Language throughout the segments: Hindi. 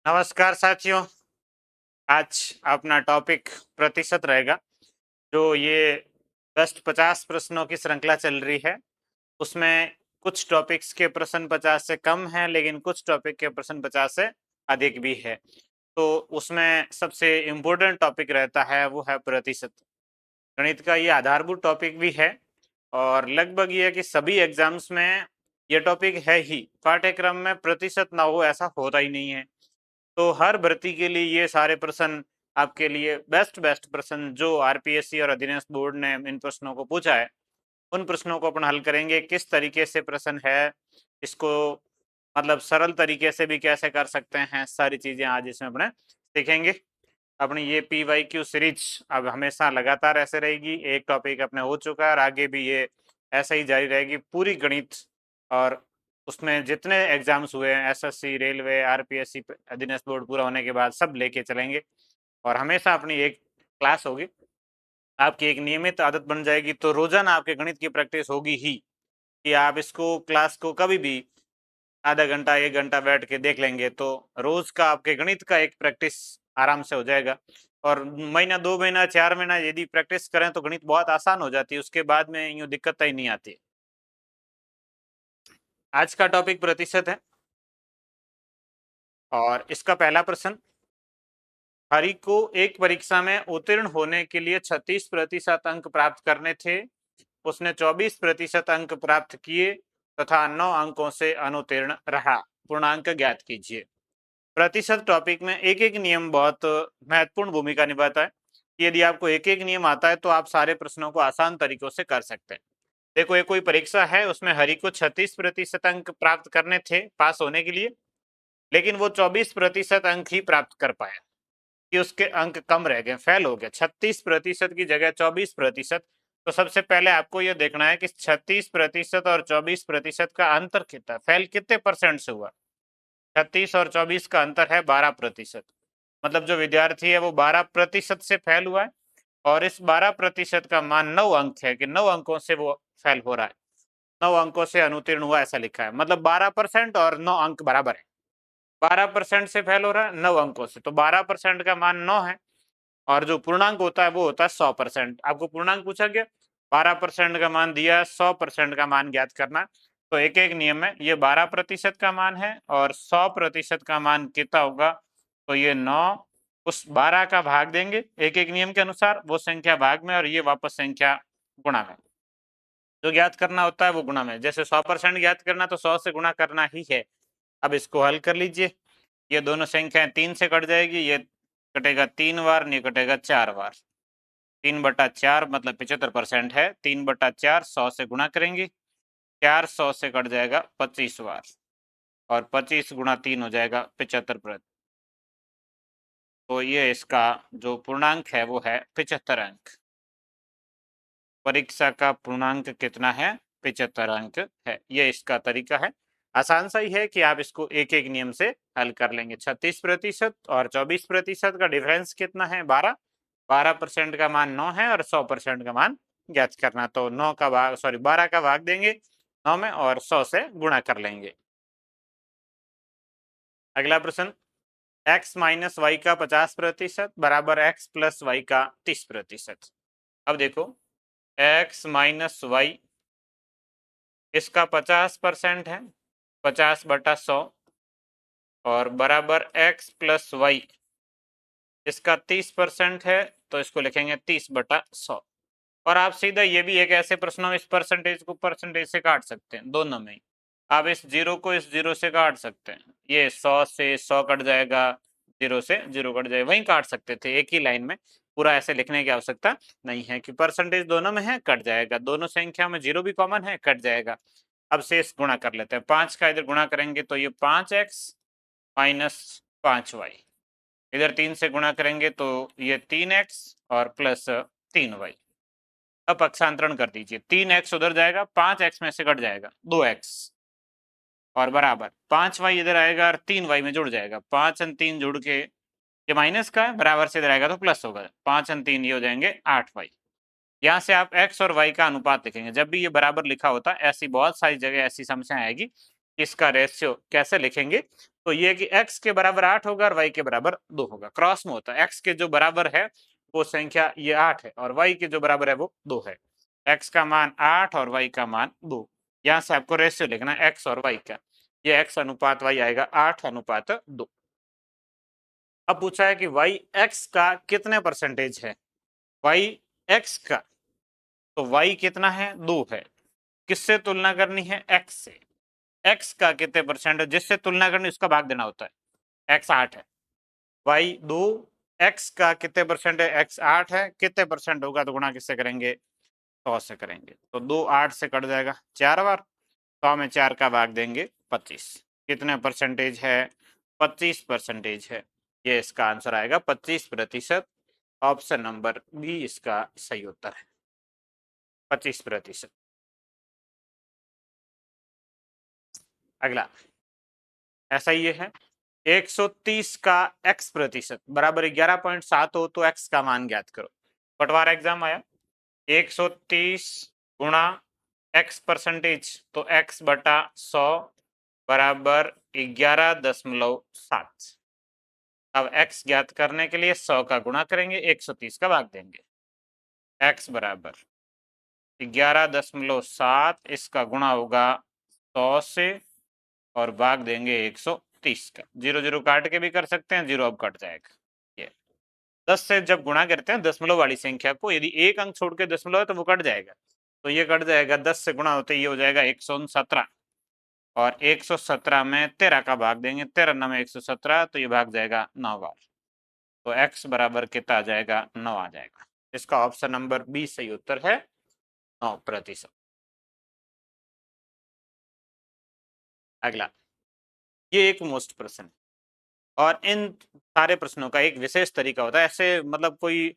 नमस्कार साथियों। आज अपना टॉपिक प्रतिशत रहेगा। जो ये बेस्ट 50 प्रश्नों की श्रृंखला चल रही है, उसमें कुछ टॉपिक्स के प्रश्न 50 से कम हैं, लेकिन कुछ टॉपिक के प्रश्न 50 से अधिक भी है। तो उसमें सबसे इम्पोर्टेंट टॉपिक रहता है वो है प्रतिशत। गणित का ये आधारभूत टॉपिक भी है और लगभग ये है कि सभी एग्जाम्स में ये टॉपिक है ही। पाठ्यक्रम में प्रतिशत ना हो ऐसा होता ही नहीं है। तो हर भर्ती के लिए ये सारे प्रश्न आपके लिए बेस्ट बेस्ट प्रश्न जो आरपीएससी और अधीनस्थ बोर्ड ने इन प्रश्नों को पूछा है, उन प्रश्नों को अपन हल करेंगे। किस तरीके से प्रश्न है, इसको मतलब सरल तरीके से भी कैसे कर सकते हैं, सारी चीजें आज इसमें अपने सीखेंगे। अपनी ये PYQ सीरीज अब हमेशा लगातार ऐसे रहेगी। एक टॉपिक अपने हो चुका है और आगे भी ये ऐसा ही जारी रहेगी। पूरी गणित और उसमें जितने एग्जाम्स हुए हैं, SSC, रेलवे, आरपीएससी, अधीनस्थ बोर्ड पूरा होने के बाद सब लेके चलेंगे और हमेशा अपनी एक क्लास होगी। आपकी एक नियमित आदत बन जाएगी तो रोजाना आपके गणित की प्रैक्टिस होगी ही, कि आप इसको क्लास को कभी भी आधा घंटा 1 घंटा बैठ के देख लेंगे तो रोज का आपके गणित का एक प्रैक्टिस आराम से हो जाएगा। और महीना 2 महीना 4 महीना यदि प्रैक्टिस करें तो गणित बहुत आसान हो जाती है। उसके बाद में यूँ दिक्कत ही नहीं आती। आज का टॉपिक प्रतिशत है और इसका पहला प्रश्न, हरि को एक परीक्षा में उत्तीर्ण होने के लिए 36% अंक प्राप्त करने थे। उसने 24% अंक प्राप्त किए तथा 9 अंकों से अनुत्तीर्ण रहा। पूर्णांक ज्ञात कीजिए। प्रतिशत टॉपिक में एक एक नियम बहुत महत्वपूर्ण भूमिका निभाता है। यदि आपको एक एक नियम आता है तो आप सारे प्रश्नों को आसान तरीकों से कर सकते हैं। देखो, ये कोई परीक्षा है, उसमें हरि को 36% अंक प्राप्त करने थे पास होने के लिए, लेकिन वो 24% अंक ही प्राप्त कर पाया, कि उसके अंक कम रह गए, फेल हो गया। 36% की जगह 24%। तो सबसे पहले आपको यह देखना है कि 36% और 24% का अंतर कितना, फेल कितने परसेंट से हुआ। 36 और 24 का अंतर है 12%। मतलब जो विद्यार्थी है वो 12% से फेल हुआ है और इस 12% का मान 9 अंक है, कि 9 अंकों से वो फेल हो रहा है, 9 अंकों से अनुत्तीर्ण हुआ, ऐसा लिखा है। मतलब 12% और 9 अंक बराबर है। 12% से फेल हो रहा है 9 अंकों से, तो 12% का मान 9 है। और जो पूर्णांक होता है वो होता है 100%। आपको पूर्णांक पूछा गया, 12% का मान दिया, 100% का मान ज्ञात करना। तो एक एक नियम में ये 12% का मान है और 100% का मान कितना होगा, तो ये 9 उस 12 का भाग देंगे एक एक नियम के अनुसार, वो संख्या भाग में और ये वापस संख्या गुणा में। जो ज्ञात करना होता है वो गुणा में। जैसे 100% ज्ञात करना तो 100 से गुणा करना ही है। अब इसको हल कर लीजिए। ये दोनों संख्याएं 3 से कट जाएगी, ये कटेगा 3 बार, ये कटेगा 4 बार। 3/4 मतलब 75% है। 3/4 100 से गुणा करेंगे, 4 100 से कट जाएगा 25 बार और 25 गुणा 3 हो जाएगा 75%। तो ये इसका जो पूर्णांक है वो है 75 अंक। परीक्षा का पूर्णांक कितना है, 75 अंक है। ये इसका तरीका है। आसान सा ही है कि आप इसको एक एक नियम से हल कर लेंगे। 36% और 24% का डिफरेंस कितना है, 12। 12% का मान 9 है और 100% का मान ज्ञात करना। तो 9 का भाग, सॉरी 12 का भाग देंगे 9 में और 100 से गुणा कर लेंगे। अगला प्रश्न, x माइनस वाई का 50% बराबर x प्लस वाई का 30%। अब देखो, x माइनस वाई इसका 50% है, 50/100, और बराबर x प्लस वाई इसका 30% है, तो इसको लिखेंगे 30/100। और आप सीधा ये भी एक ऐसे प्रश्नों में इस परसेंटेज को परसेंटेज से काट सकते हैं, दोनों में ही। आप इस जीरो को इस जीरो से काट सकते हैं। ये 100 से 100 कट जाएगा, 0 से 0 कट जाएगा, वहीं काट सकते थे एक ही लाइन में। पूरा ऐसे लिखने की आवश्यकता नहीं है कि परसेंटेज दोनों में है, कट जाएगा। दोनों संख्या में जीरो भी कॉमन है, कट जाएगा। अब शेष गुणा कर लेते हैं। 5 का इधर गुणा करेंगे तो ये 5x माइनस 5y। इधर 3 से गुणा करेंगे तो ये 3x और प्लस 3y। अब पक्षांतरण कर दीजिए। 3x उधर जाएगा, 5x में से कट जाएगा 2x, और बराबर 5y इधर आएगा और 3y में जुड़ जाएगा। 5 और 3 जुड़ के ये माइनस का है, बराबर से इधर आएगा तो प्लस होगा। 5 और 3 ये हो जाएंगे 8y। यहाँ से आप x और y का अनुपात लिखेंगे। जब भी ये बराबर लिखा होता है, ऐसी बहुत सारी जगह ऐसी समस्या आएगी, इसका रेशियो कैसे लिखेंगे तो ये कि x के बराबर 8 होगा और y के बराबर 2 होगा। क्रॉस में होता है, x के जो बराबर है वो संख्या ये 8 है और y के जो बराबर है वो 2 है। x का मान 8 और y का मान 2। यहाँ से आपको रेशियो लिखना है x और y का। ये x अनुपात y आएगा 8 अनुपात 2। अब पूछा है कि y x का कितने परसेंटेज है। y x का, तो y कितना है 2 है। किससे तुलना करनी है, x से। x का कितने परसेंट है, जिससे तुलना करनी उसका भाग देना होता है। x 8 है, y 2, x का कितने परसेंट है, x 8 है, कितने परसेंट होगा तो गुणा किससे करेंगे, 100 से करेंगे। तो 2 8 से कट जाएगा 4 बार, 100 में 4 का भाग देंगे 25। कितने परसेंटेज है, 25% है। ये इसका आंसर आएगा 25%। ऑप्शन नंबर बी इसका सही उत्तर है, 25%। अगला ऐसा ही है, 130 का x प्रतिशत बराबर 11.7 हो तो x का मान ज्ञात करो। पटवार एग्जाम आया, 130 गुणा x परसेंटेज, तो x बटा 100 बराबर 11.7। अब x ज्ञात करने के लिए 100 का गुणा करेंगे, 130 का भाग देंगे। x बराबर 11.7, इसका गुणा होगा 100 से और भाग देंगे 130 का। 0 0 काट के भी कर सकते हैं, 0 अब कट जाएगा। ये 10 से जब गुणा करते हैं दशमलव वाली संख्या को, यदि एक अंक छोड़ के दशमलव है तो वो कट जाएगा, तो ये कट जाएगा। 10 से गुणा होते ये हो जाएगा 117 और 117 में 13 का भाग देंगे, 13 9 में 117, तो ये भाग जाएगा 9 बार। तो x बराबर कितना आ जाएगा, 9 आ जाएगा। इसका ऑप्शन नंबर बी सही उत्तर है, 9%। अगला, ये एक मोस्ट प्रश्न है और इन सारे प्रश्नों का एक विशेष तरीका होता है। ऐसे मतलब कोई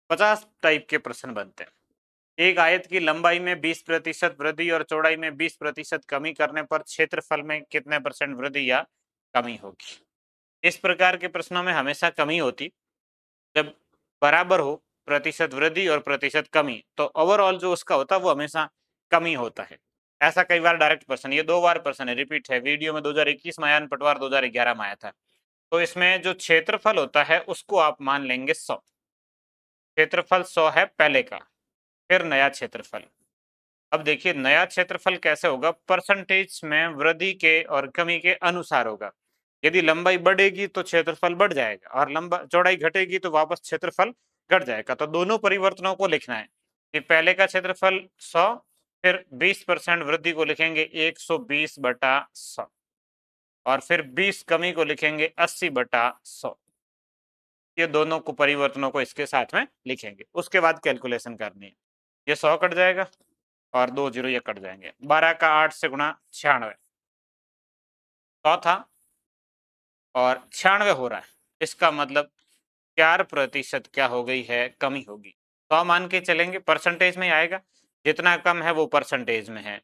50 टाइप के प्रश्न बनते हैं। एक आयत की लंबाई में 20% वृद्धि और चौड़ाई में 20% कमी करने पर क्षेत्रफल में कितने परसेंट वृद्धि या कमी होगी। इस प्रकार के प्रश्नों में हमेशा कमी होती, जब बराबर हो प्रतिशत वृद्धि और प्रतिशत कमी, तो ओवरऑल जो उसका होता है वो हमेशा कमी होता है। ऐसा कई बार डायरेक्ट प्रश्न, ये 2 बार प्रश्न है, रिपीट है। वीडियो में 2021 में आया, पटवार 2011 में आया था। तो इसमें जो क्षेत्रफल होता है उसको आप मान लेंगे 100। क्षेत्रफल 100 है पहले का, फिर नया क्षेत्रफल। अब देखिए नया क्षेत्रफल कैसे होगा, परसेंटेज में वृद्धि के और कमी के अनुसार होगा। यदि लंबाई बढ़ेगी तो क्षेत्रफल बढ़ जाएगा और लंबा चौड़ाई घटेगी तो वापस क्षेत्रफल घट जाएगा। तो दोनों परिवर्तनों को लिखना है कि पहले का क्षेत्रफल 100, फिर 20% वृद्धि को लिखेंगे 120/100 और फिर 20 कमी को लिखेंगे 80/100। ये दोनों को परिवर्तनों को इसके साथ में लिखेंगे। उसके बाद कैलकुलेशन करनी है। ये 100 कट जाएगा और 2 0 ये कट जाएंगे। 12 का 8 से गुणा 96, 100 था और 96 हो रहा है। इसका मतलब 4% क्या हो गई है, कमी होगी। 100 मान के चलेंगे, परसेंटेज में आएगा। जितना कम है वो परसेंटेज में है।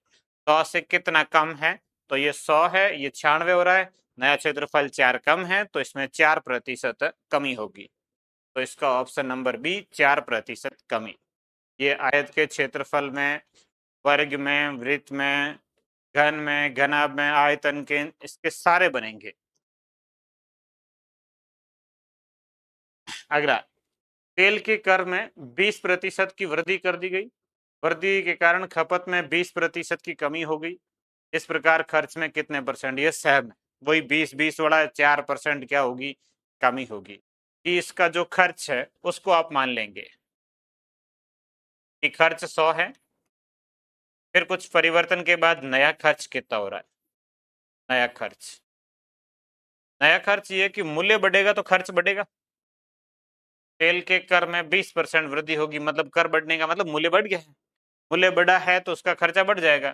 100 से कितना कम है, तो ये 100 है, ये 96 हो रहा है। नया क्षेत्रफल 4 कम है तो इसमें 4% कमी होगी। तो इसका ऑप्शन नंबर बी 4% कमी। ये आयत के क्षेत्रफल में, वर्ग में, वृत्त में, घन में, घनाभ में, आयतन के, इसके सारे बनेंगे। अगला, तेल के कर में 20% की वृद्धि कर दी गई। वृद्धि के कारण खपत में 20% की कमी हो गई। इस प्रकार खर्च में कितने परसेंट, ये सहम है। वही 20 वाला 4% क्या होगी, कमी होगी। कि इसका जो खर्च है उसको आप मान लेंगे कि खर्च 100 है, फिर कुछ परिवर्तन के बाद नया खर्च कितना हो रहा है। नया खर्च ये कि मूल्य बढ़ेगा तो खर्च बढ़ेगा। तेल के कर में 20% वृद्धि होगी, मतलब कर बढ़ने का मतलब मूल्य बढ़ गया है। मूल्य बढ़ा है तो उसका खर्चा बढ़ जाएगा।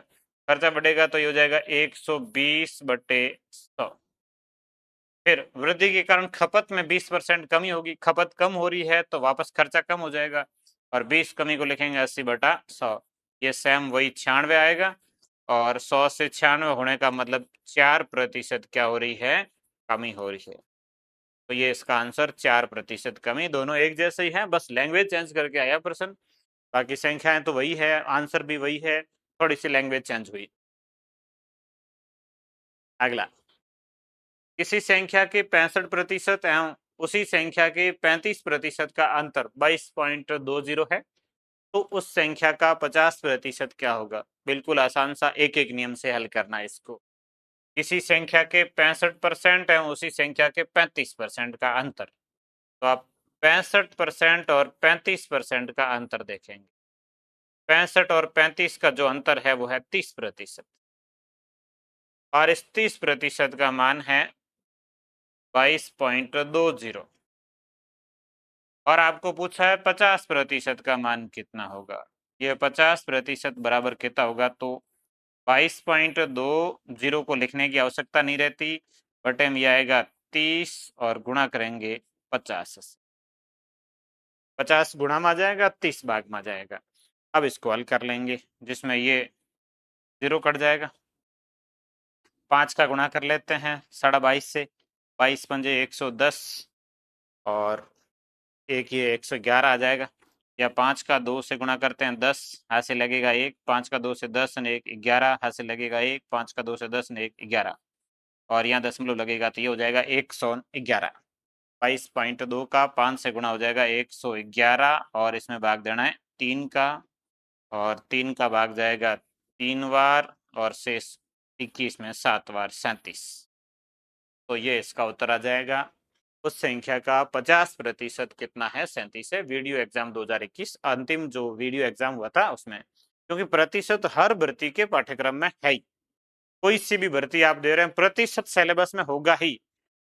खर्चा बढ़ेगा तो ये हो जाएगा 120/100। फिर वृद्धि के कारण खपत में 20% कमी होगी। खपत कम हो रही है तो वापस खर्चा कम हो जाएगा और 20 कमी को लिखेंगे 80/100। ये सेम वही 96 आएगा और 100 से 96 होने का मतलब 4% क्या हो रही है, कमी हो रही है। तो ये इसका आंसर 4% कमी। दोनों एक जैसे ही हैं, बस लैंग्वेज चेंज करके आया प्रश्न। बाकी संख्याएं तो वही है, आंसर भी वही है, थोड़ी सी लैंग्वेज चेंज हुई। अगला, किसी संख्या के 65% एवं उसी संख्या के 35% का अंतर 22.20 है, तो उस संख्या का 50% क्या होगा? बिल्कुल आसान सा एक एक नियम से हल करना है इसको। किसी संख्या के 65% एवं उसी संख्या के 35% का अंतर, तो आप 65% और 35% का अंतर देखेंगे। 65 और 35 का जो अंतर है वो है 30%, और इस 30% का मान है 22.20, और आपको पूछा है 50% का मान कितना होगा। ये 50% बराबर कितना होगा? तो 22.20 को लिखने की आवश्यकता नहीं रहती, बटे में आएगा 30 और गुणा करेंगे 50 से। 50 गुणा में आ जाएगा, 30 भाग में आ जाएगा। अब इसको हल कर लेंगे, जिसमें ये 0 कट जाएगा। 5 का गुणा कर लेते हैं 22.5 से, 22 पंजे 110, और एक ये 111 आ जाएगा। या 5 का 2 से गुणा करते हैं 10, हाथ से लगेगा 1, 5 का 2 से 10 ने 1 11, हाथ से लगेगा 1, 5 का 2 से 10 ने 1 11, और यहाँ दशमलव लगेगा तो ये हो जाएगा 111। 22.2 का 5 से गुणा हो जाएगा 111, और इसमें भाग देना है 3 का, और 3 का भाग जाएगा 3 बार, और शेष 21 में 7 बार 37। तो ये इसका उत्तर आ जाएगा। उस संख्या का 50% कितना है? 37 है। वीडियो एग्जाम 2021 अंतिम जो वीडियो एग्जाम हुआ था उसमें, क्योंकि प्रतिशत हर भर्ती के पाठ्यक्रम में है ही, कोई सी भी भर्ती आप दे रहे हैं प्रतिशत सिलेबस में होगा ही,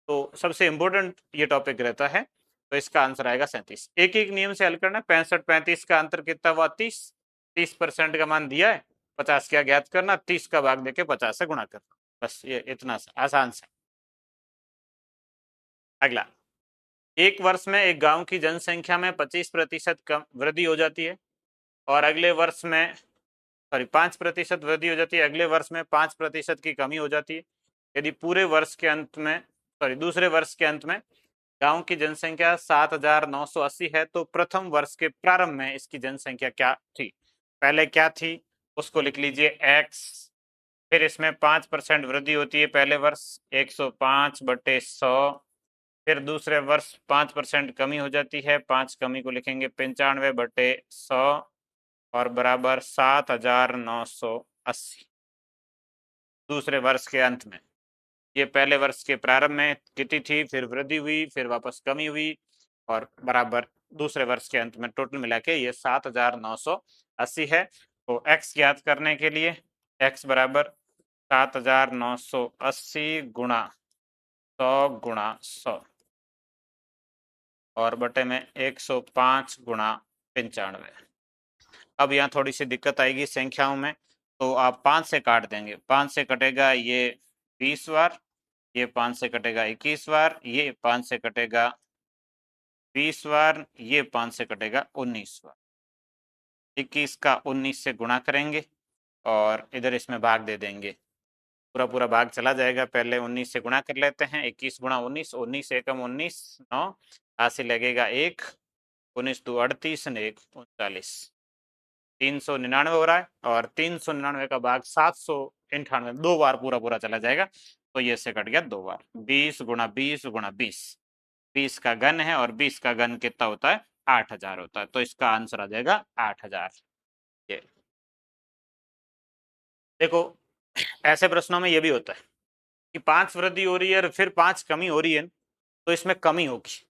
तो सबसे इंपॉर्टेंट ये टॉपिक रहता है। तो इसका आंसर आएगा 37। एक एक नियम से हल करना। 65-35 का अंतर कितना हुआ? 30। 30% का मान दिया है, 50 क्या ज्ञात करना, 30 का भाग देके 50 से गुणा करना, बस ये इतना आसान सा। अगला, एक वर्ष में एक गांव की जनसंख्या में 25% कम वृद्धि हो जाती है, और अगले वर्ष में 5% वृद्धि हो जाती है, अगले वर्ष में 5% की कमी हो जाती है। यदि पूरे वर्ष के अंत में दूसरे वर्ष के अंत में गांव की जनसंख्या 7,980 है, तो प्रथम वर्ष के प्रारंभ में इसकी जनसंख्या क्या थी? पहले क्या थी उसको लिख लीजिए x, फिर इसमें 5% वृद्धि होती है पहले वर्ष 105/100, फिर दूसरे वर्ष 5% कमी हो जाती है, 5 कमी को लिखेंगे 95/100, और बराबर 7,980 दूसरे वर्ष के अंत में। ये पहले वर्ष के प्रारंभ में कितनी थी, फिर वृद्धि हुई, फिर वापस कमी हुई, और बराबर दूसरे वर्ष के अंत में टोटल मिला के ये 7,980 है। तो x ज्ञात करने के लिए x बराबर 7,980 गुणा 100 गुणा 100, और बटे में 105 गुणा 95। अब यहाँ थोड़ी सी दिक्कत आएगी संख्याओं में, तो आप 5 से काट देंगे। 5 से कटेगा ये 20 बार, ये 5 से कटेगा 21 बार, ये 5 से कटेगा 20 बार, ये 5 से कटेगा 19 बार। 21 का 19 से गुणा करेंगे, और इधर इसमें भाग दे देंगे, पूरा पूरा भाग चला जाएगा। पहले 19 से गुणा कर लेते हैं, 21 गुणा 19, 19 एकम 19, 9, हाथ से लगेगा 1, 19 दो 38 ने 1 39, 399 हो रहा है, और 399 का भाग 798 दो बार पूरा पूरा चला जाएगा, तो ये से कट गया 2 बार। 20 गुणा 20 गुणा 20, 20 का घन है, और 20 का घन कितना होता है? 8000 होता है, तो इसका आंसर आ जाएगा 8000। ये देखो, ऐसे प्रश्नों में ये भी होता है कि 5 वृद्धि हो रही है और फिर 5 कमी हो रही है, तो इसमें कमी होगी,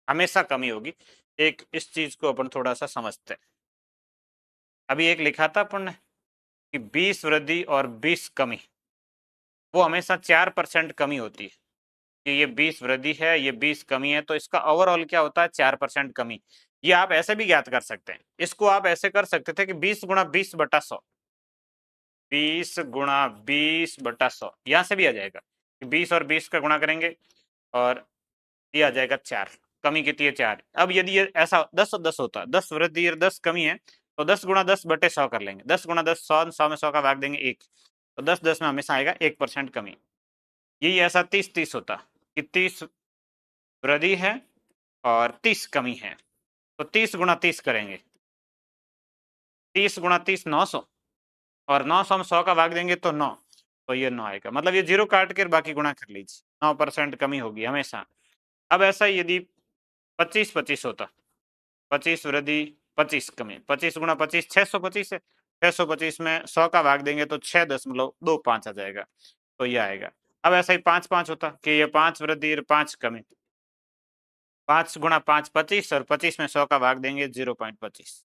हमेशा कमी होगी। एक इस चीज को अपन थोड़ा सा समझते हैं। अभी एक लिखा था अपन ने कि 20 वृद्धि और 20 कमी, वो हमेशा 4% कमी होती है, कि ये 20 वृद्धि है, ये 20 कमी है, तो इसका ओवरऑल क्या होता है? 4% कमी। ये आप ऐसे भी ज्ञात कर सकते हैं, इसको आप ऐसे कर सकते थे कि 20 गुणा 20/100, 20 गुणा 20/100, यहाँ से भी आ जाएगा। 20 और 20 का गुणा करेंगे, और ये आ जाएगा 4, कमी कितनी है? 4। अब यदि ये ऐसा 10 और 10 होता, 10 वृद्धि और 10 कमी है, तो 10 गुणा 10/100 कर लेंगे। 10 गुणा 10 100, 100 में 100 का भाग देंगे 1, तो 10 में हमेशा आएगा 1% कमी। यही ऐसा 30 होता कि 30 वृद्धि है और 30 कमी है, तो 30 गुणा 30 करेंगे, 30 गुणा 30 900, और 900 में 100 का भाग देंगे तो 9, तो ये 9 आएगा। मतलब ये 0 काट कर बाकी गुणा कर लीजिए, 9% कमी होगी हमेशा। अब ऐसा यदि 25-25 होता, 25 वृद्धि 25 कमी, 25 गुणा 25 625 है, 625 में 100 का भाग देंगे तो 6.25 आ जाएगा, तो ये आएगा। अब ऐसा ही 5-5 होता कि ये 5 वृद्धि और 5 कमी, 5 गुणा 5 25 और 25 में 100 का भाग देंगे 0.25,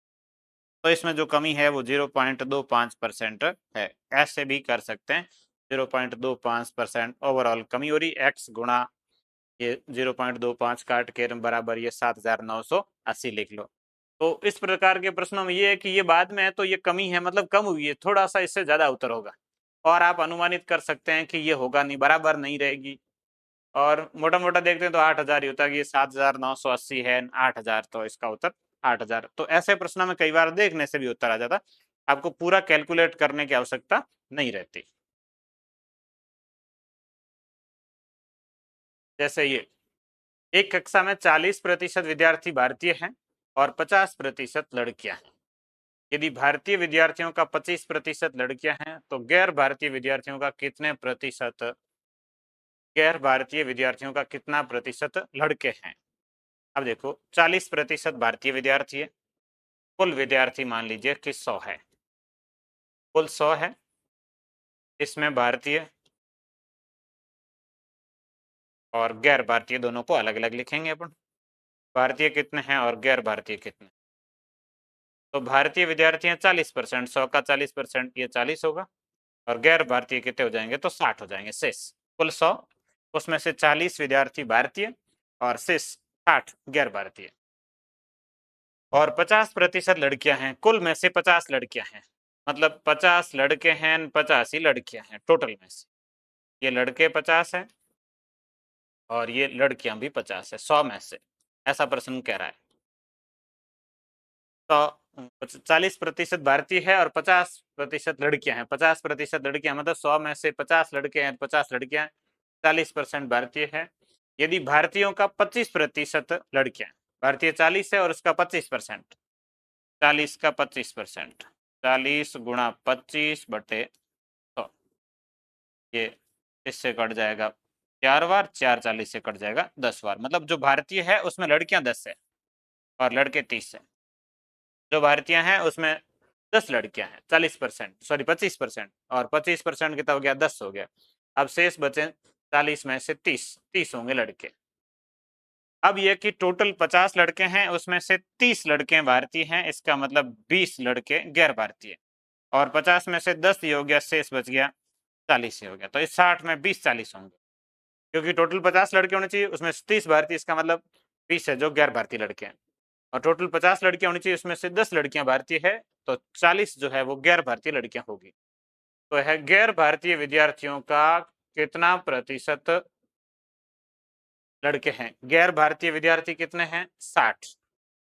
तो इसमें जो कमी है वो 0.25% है। ऐसे भी कर सकते हैं, 0.25% ओवरऑल कमी हो रही, x गुणा ये 0.25 काट के बराबर ये 7980 लिख लो। तो इस प्रकार के प्रश्नों में ये है कि ये बाद में है तो ये कमी है, मतलब कम हुई है, थोड़ा सा इससे ज्यादा उत्तर होगा, और आप अनुमानित कर सकते हैं कि ये होगा नहीं, बराबर नहीं रहेगी। और मोटा मोटा देखते हैं तो 8000 ही होता है कि ये 7980 है, 8000, तो इसका उत्तर 8000। तो ऐसे प्रश्नों में कई बार देखने से भी उत्तर आ जाता, आपको पूरा कैलकुलेट करने की आवश्यकता नहीं रहती। जैसे ये एक कक्षा में 40% विद्यार्थी भारतीय हैं और 50% लड़कियां हैं। यदि भारतीय विद्यार्थियों का 25% लड़कियां हैं तो गैर भारतीय विद्यार्थियों का कितने प्रतिशत, गैर भारतीय विद्यार्थियों का कितना प्रतिशत लड़के हैं। अब देखो 40% भारतीय विद्यार्थी है, कुल विद्यार्थी मान लीजिए कि 100 है, कुल 100 है, इसमें भारतीय और गैर भारतीय दोनों को अलग अलग लिखेंगे अपन। भारतीय कितने हैं और गैर भारतीय कितने, तो भारतीय विद्यार्थी हैं 40%, 100 का 40% ये 40 होगा, और गैर भारतीय कितने हो जाएंगे तो 60 हो जाएंगे शेष। कुल 100, उसमें से 40 विद्यार्थी भारतीय और शेष 60 गैर भारतीय। और 50% लड़कियां हैं, कुल में से 50 लड़कियां हैं, मतलब 50 लड़के हैं 50 ही लड़कियां हैं टोटल में से। ये लड़के 50 हैं और ये लड़कियां भी 50 है 100 में से, ऐसा प्रश्न कह रहा है। तो 40% भारतीय है और 50% लड़कियां हैं, 50% लड़कियां मतलब 100 में से 50 लड़के हैं 50 लड़कियां, 40% भारतीय है। यदि भारतीयों का 25% लड़कियां, भारतीय 40 है और उसका 25%, 40 का 25%, 40 गुणा 25/100, ये इससे कट जाएगा 4 बार, 4 40 से कट जाएगा 10 बार, मतलब जो भारतीय है उसमें लड़कियां 10 है और लड़के 30 है। जो भारतीय हैं उसमें 10 लड़कियां हैं, 40%, सॉरी 25%, और 25% कितना हो गया 10 हो गया। अब शेष बचे 40 में से 30 होंगे लड़के। अब यह कि टोटल 50 लड़के हैं उसमें से 30 लड़के भारतीय हैं, इसका मतलब 20 लड़के गैर भारतीय, और 50 में से 10 ही हो गया, शेष बच गया 40 ही हो गया। तो इस 60 में 20-40 होंगे, क्योंकि टोटल 50 लड़के होने चाहिए, उसमें 30 भारतीय, इसका मतलब 20 है जो गैर भारतीय लड़के हैं, और टोटल 50 लड़कियां होनी चाहिए, उसमें से 10 लड़कियां भारतीय है, तो 40 जो है वो गैर भारतीय लड़कियां होगी। तो है गैर भारतीय विद्यार्थियों का कितना प्रतिशत लड़के हैं, गैर भारतीय विद्यार्थी कितने हैं 60,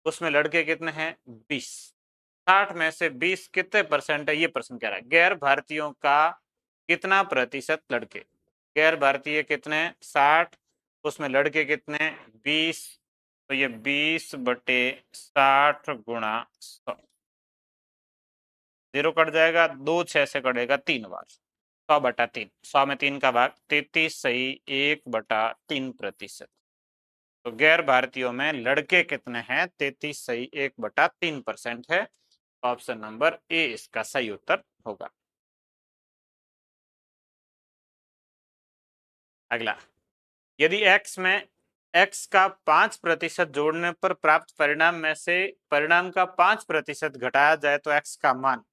उसमें लड़के कितने हैं 20, 60 में से 20 कितने परसेंट है, ये प्रश्न कह रहा है। गैर भारतीयों का कितना प्रतिशत लड़के, गैर भारतीय कितने 60, उसमें लड़के कितने 20, तो ये 20/60 गुणा 100, 0 कट जाएगा, 2 6 से कटेगा 3 बार, 100/3, 100 में 3 का भाग 33 सही 1/3%। तो गैर भारतीयों में लड़के कितने हैं 33 सही 1/3% है। ऑप्शन नंबर ए इसका सही उत्तर होगा। अगला, यदि x में x का 5% जोड़ने पर प्राप्त परिणाम में से परिणाम का 5% घटाया जाए तो x का मान,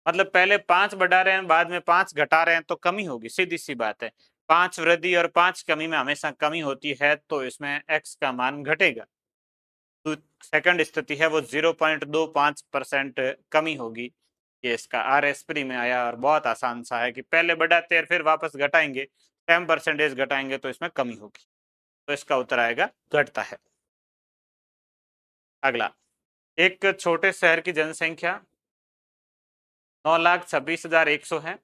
मतलब पहले 5 बढ़ा रहे हैं बाद में 5 घटा रहे हैं तो कमी होगी, सीधी सी बात है। 5 वृद्धि और 5 कमी में हमेशा कमी होती है, तो इसमें x का मान घटेगा। तो सेकंड स्थिति है वो 0.25% कमी होगी। ये इसका आर एस प्री में आया और बहुत आसान सा है कि पहले बढ़ाते हैं फिर वापस घटाएंगे, 10% घटाएंगे तो इसमें कमी होगी, तो इसका उत्तर आएगा घटता है। अगला, एक छोटे शहर की जनसंख्या 9,26,100 है।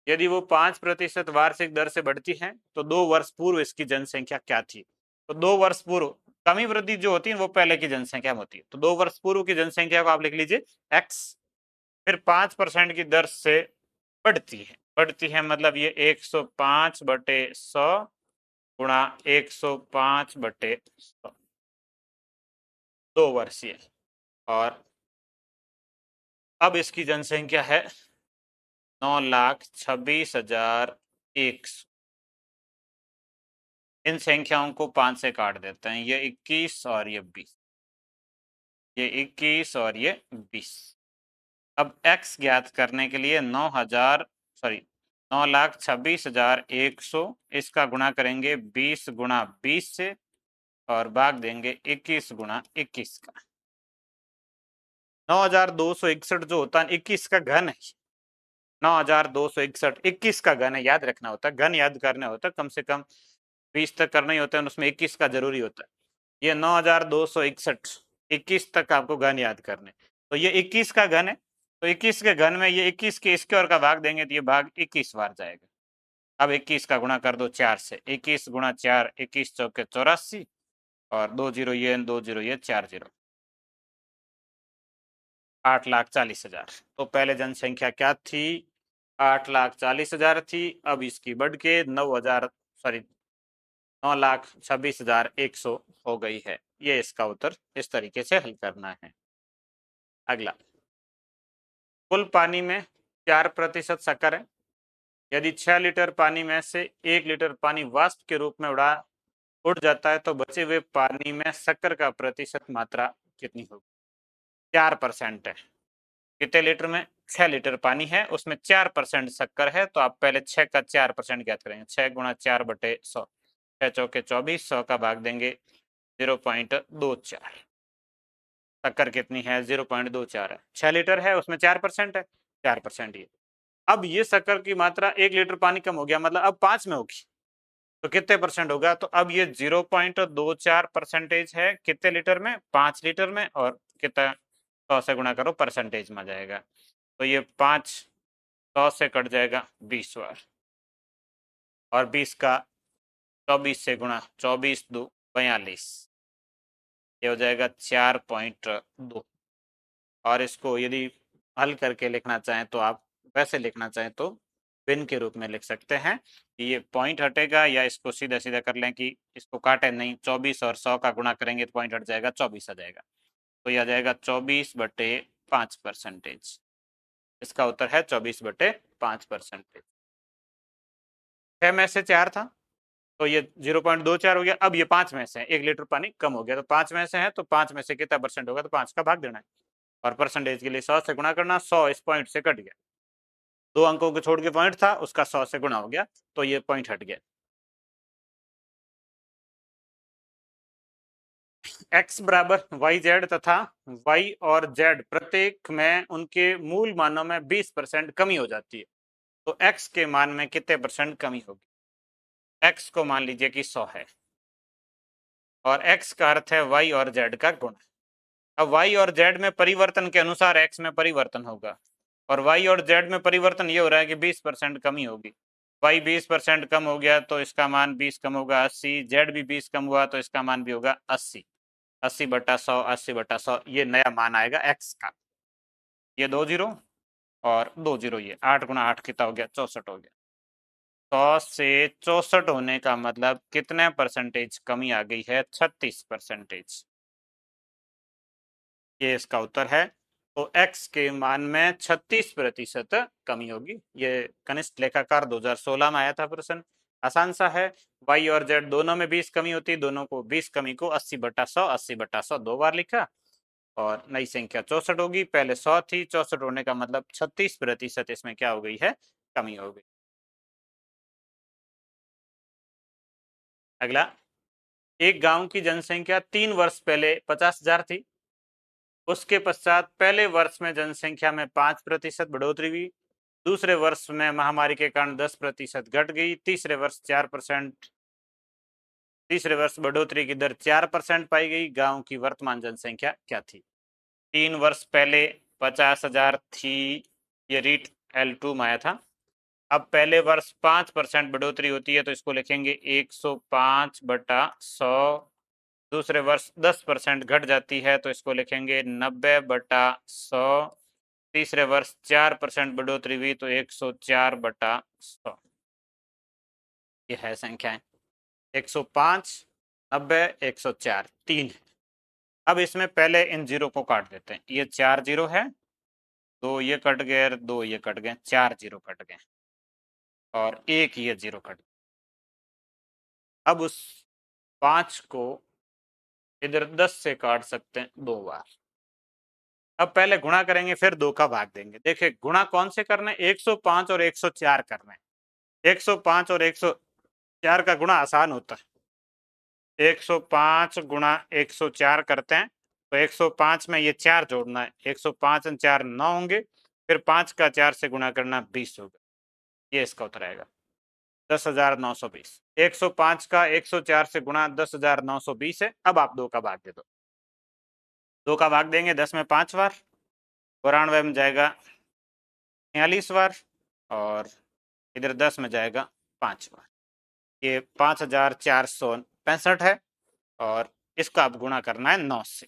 यदि वो 5% वार्षिक दर से बढ़ती है तो 2 वर्ष पूर्व इसकी जनसंख्या क्या थी। तो 2 वर्ष पूर्व कमी वृद्धि जो होती है वो पहले की जनसंख्या में होती है, तो 2 वर्ष पूर्व की जनसंख्या को आप लिख लीजिए x, फिर 5% की दर से बढ़ती है मतलब ये 105/100 गुणा 105/100, 2 वर्षीय। और अब इसकी जनसंख्या है 9,26,100। इन संख्याओं को 5 से काट देते हैं, ये 21 और ये 20, ये 21 और ये 20। अब x ज्ञात करने के लिए 9,26,100 इसका गुणा करेंगे 20 गुणा 20 से और भाग देंगे 21 गुणा 21 का। 9,261 जो होता है 21 का घन है। 9,261 21 का घन है, याद रखना होता है, घन याद करना होता है, कम से कम 20 तक करना ही होता है, उसमें 21 का जरूरी होता है। ये 9,261 21 तक आपको घन याद करने, तो ये 21 का घन है, तो 21 के घन में ये 21 के इसके और का भाग देंगे तो ये भाग 21 बार जाएगा। अब 21 का गुणा कर दो 4 से, 21 गुणा 4, 21 चौके 84 और 2 जीरो ये 2 जीरो ये 4 जीरो, 8,40,000। तो पहले जनसंख्या क्या थी? 8,40,000 थी। अब इसकी बढ़ के 9,26,100 हो गई है। ये इसका उत्तर इस तरीके से हल करना है। अगला, कुल पानी में 4% शक्कर है। यदि 6 लीटर पानी में से 1 लीटर पानी वाष्प के रूप में उड़ जाता है तो बचे हुए पानी में शक्कर का प्रतिशत मात्रा कितनी होगी? 4% है। कितने लीटर में? 6 लीटर पानी है, उसमें 4% शक्कर है, तो आप पहले 6 का 4% ज्ञात करेंगे। 6 गुणा 4/100, 6 चौके 24, 100 का भाग देंगे 0.24। शक्कर कितनी है? 0.24 है। 6 लीटर है, उसमें 4% है, 4% ये। अब ये शक्कर की मात्रा 1 लीटर पानी कम हो गया, मतलब अब 5 में होगी, तो कितने परसेंट होगा? तो अब ये 0.24% है, कितने लीटर में? 5 लीटर में। और कितना? 100 से गुणा करो, परसेंटेज में आ जाएगा, तो ये 5 100 से कट जाएगा 20 बार, और 20 का 24 से गुणा, 24 दो 42, ये हो जाएगा 4.2। और इसको यदि हल करके लिखना चाहें तो आप वैसे लिखना चाहें तो भिन्न के रूप में लिख सकते हैं कि ये पॉइंट हटेगा, या इसको सीधा सीधा कर लें कि इसको काटे नहीं, 24 और 100 का गुणा करेंगे तो पॉइंट हट जाएगा, 24 आ जाएगा, तो यह आ जाएगा 24/5%। इसका उत्तर है 24/5%। 6 में से 4 था तो ये 0.24 हो गया। अब ये 5 में से 1 लीटर पानी कम हो गया, तो 5 में से है तो 5 में से कितना परसेंट होगा? तो 5 का भाग देना है, और परसेंटेज के लिए 100 से गुणा करना। 100 इस पॉइंट से कट गया, 2 अंकों को छोड़ के पॉइंट था, उसका 100 से गुणा हो गया, तो ये पॉइंट हट गया। x बराबर वाई जेड तथा y और z प्रत्येक में उनके मूल मानों में 20% कमी हो जाती है, तो x के मान में कितने परसेंट कमी होगी? x को मान लीजिए कि 100 है, और x का अर्थ है y और z का गुण। अब y और z में परिवर्तन के अनुसार x में परिवर्तन होगा, और y और z में परिवर्तन ये हो रहा है कि 20% कमी होगी। y 20% कम हो गया तो इसका मान 20 कम होगा 80, z भी 20 कम हुआ तो इसका मान भी होगा 80। 80/100, 80/100, ये नया मान आएगा x का। ये 2 जीरो और 2 जीरो, ये 8 गुणा 8 कितना हो गया? 64 हो गया। 100 से 64 होने का मतलब कितने परसेंटेज कमी आ गई है? 36%। ये इसका उत्तर है। तो x के मान में 36% कमी होगी। ये कनिष्ठ लेखाकार 2016 में आया था प्रश्न, आसान सा है। y और z दोनों में 20 कमी होती है, दोनों को 20 कमी को 80/100, 80/100 दो बार लिखा, और नई संख्या 64 होगी। पहले 100 थी, 64 होने का मतलब 36% इसमें क्या हो गई है? कमी हो गई। अगला, एक गांव की जनसंख्या 3 वर्ष पहले 50,000 थी। उसके पश्चात पहले वर्ष में जनसंख्या में 5% बढ़ोतरी हुई, दूसरे वर्ष में महामारी के कारण 10% घट गई, तीसरे वर्ष 4%, तीसरे वर्ष बढ़ोतरी की दर 4% पाई गई। गांव की वर्तमान जनसंख्या क्या थी? 3 वर्ष पहले 50,000 थी, ये रीट L2 में आया था। अब पहले वर्ष 5% बढ़ोतरी होती है तो इसको लिखेंगे 105/100। दूसरे वर्ष 10% घट जाती है तो इसको लिखेंगे 90/100। तीसरे वर्ष 4% बढ़ोतरी हुई तो 104/100। ये है संख्याएं। 105, 90, 104, 3 है। अब इसमें पहले इन जीरो को काट देते हैं। ये 4 जीरो है, 2 ये कट गए, 2 ये कट गए, 4 जीरो कट गए और 1 ये जीरो कट गया। अब उस 5 को इधर 10 से काट सकते हैं 2 बार। अब पहले गुणा करेंगे, फिर 2 का भाग देंगे। देखिए गुणा कौन से करना है? 105 और 104 करना है। 105 और 104 का गुणा आसान होता है। 105 गुणा 104 करते हैं तो 105 में ये 4 जोड़ना है। 105 और 4 9 होंगे, फिर 5 का 4 से गुणा करना 20 होगा। ये इसका उत्तर आएगा 10,920। 105 का 104 से गुणा 10,920 है। अब आप 2 का भाग दे दो। 2 का भाग देंगे 10 में 5 बार, 92 में जाएगा 46 बार और इधर 10 में जाएगा 5 बार। ये 5,465 है और इसका अब गुणा करना है 9 से।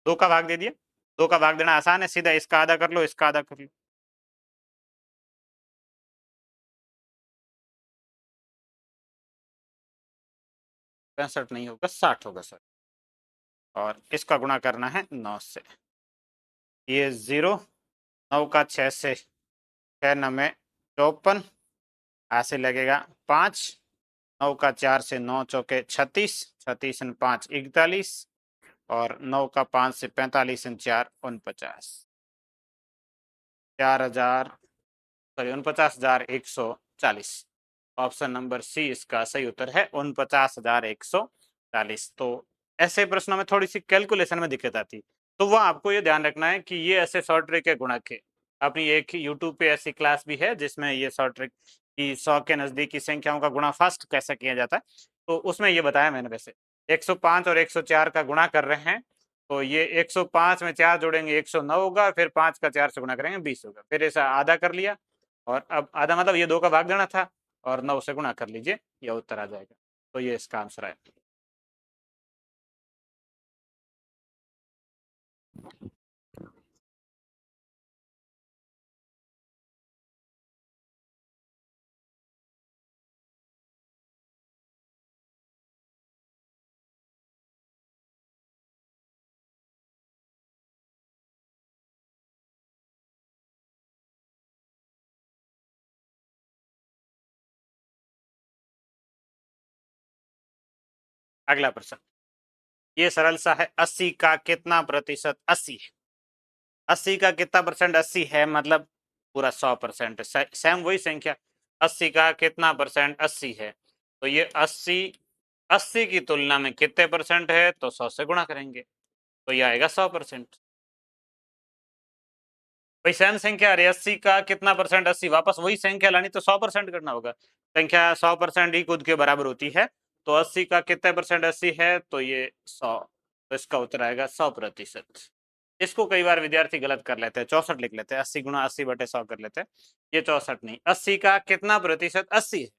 2 का भाग दे दिया। 2 का भाग देना आसान है, सीधा इसका आधा कर लो, इसका आधा कर लो। 65 नहीं होगा, 60 होगा सर। और इसका गुणा करना है 9 से। ये 0, 9 का 6 से 6 9 में 54, ऐसे लगेगा 5, 9 का 4 से 9 चौके 36, 36 और 5 41 और 9 का 5 से 45 और 4 49, 49,140। ऑप्शन नंबर सी इसका सही उत्तर है, 49,140। तो ऐसे प्रश्नों में थोड़ी सी कैलकुलेशन में दिक्कत आती, तो वह आपको ये ध्यान रखना है कि ये ऐसे शॉर्ट ट्रिक के गुणक है। अपनी एक यूट्यूब पे ऐसी क्लास भी है जिसमें ये शॉर्ट ट्रिक की 100 के नजदीक की संख्याओं का गुणा फास्ट कैसे किया जाता है, तो उसमें ये बताया मैंने। वैसे 105 और 104 का गुणा कर रहे हैं तो ये 105 में 4 जोड़ेंगे 109 होगा, फिर 5 का 4 से गुणा करेंगे 20 होगा, फिर ऐसा आधा कर लिया और अब आधा मतलब ये 2 का भाग देना था और 9 से गुणा कर लीजिए, यह उत्तर आ जाएगा। तो ये इसका आंसर है। अगला प्रश्न, ये सरल सा है। 80 का कितना प्रतिशत 80 है? 80 का कितना परसेंट 80 है मतलब पूरा 100%। सेम वही संख्या, 80 का कितना परसेंट 80 है, तो ये 80 की तुलना में कितने परसेंट है, तो 100 से गुणा करेंगे तो ये आएगा 100%। भाई सेम संख्या, अरे 80 का कितना परसेंट 80, वापस वही संख्या लानी तो 100% करना होगा। संख्या 100% ही खुद के बराबर होती है, तो 80 का कितने परसेंट 80 है, तो ये 100। तो इसका उत्तर आएगा 100%। इसको कई बार विद्यार्थी गलत कर लेते हैं, 64 लिख लेते हैं, 80 गुणा 80/100 कर लेते हैं। ये 64 नहीं, 80 का कितना प्रतिशत 80 है,